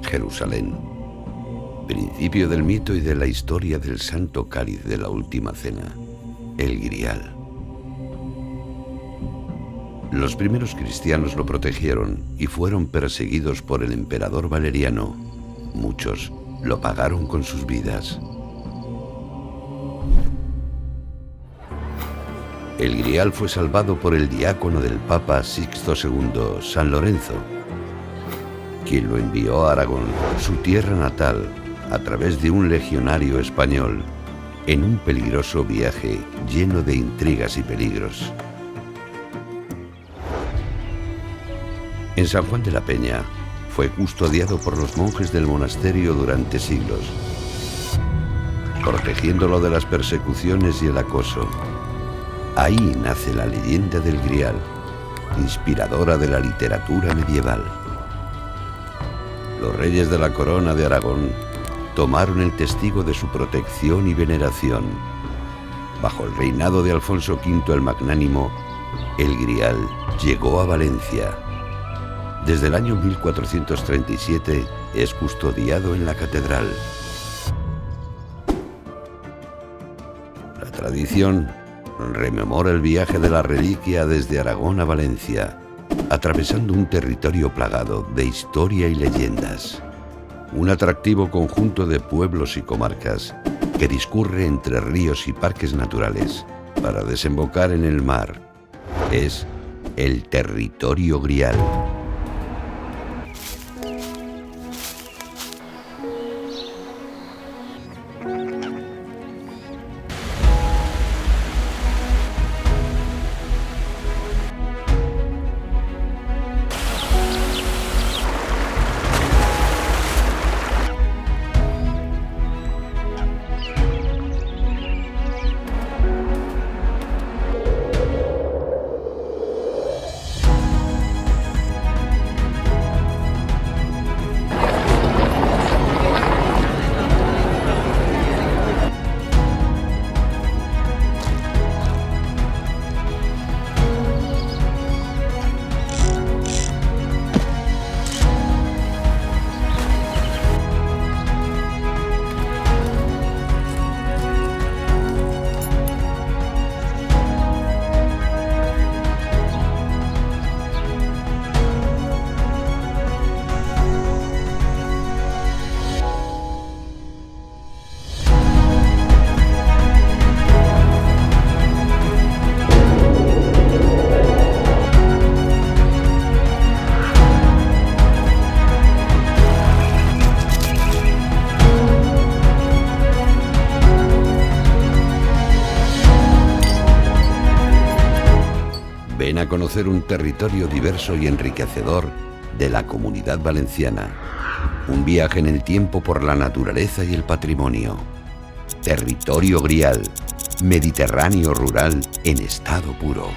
Jerusalén. Principio del mito y de la historia del Santo Cáliz de la Última Cena, el Grial. Los primeros cristianos lo protegieron y fueron perseguidos por el emperador Valeriano. Muchos lo pagaron con sus vidas. El Grial fue salvado por el diácono del Papa Sixto II, San Lorenzo, quien lo envió a Aragón, su tierra natal, a través de un legionario español, en un peligroso viaje lleno de intrigas y peligros. En San Juan de la Peña fue custodiado por los monjes del monasterio durante siglos, protegiéndolo de las persecuciones y el acoso. Ahí nace la leyenda del Grial, inspiradora de la literatura medieval. Los reyes de la corona de Aragón tomaron el testigo de su protección y veneración. Bajo el reinado de Alfonso V el Magnánimo, el Grial llegó a Valencia. Desde el año 1437 es custodiado en la catedral. La tradición rememora el viaje de la reliquia desde Aragón a Valencia, atravesando un territorio plagado de historia y leyendas. Un atractivo conjunto de pueblos y comarcas que discurre entre ríos y parques naturales para desembocar en el mar. Es el territorio Grial. Ven a conocer un territorio diverso y enriquecedor de la Comunidad Valenciana. Un viaje en el tiempo por la naturaleza y el patrimonio. Territorio Grial, Mediterráneo rural en estado puro.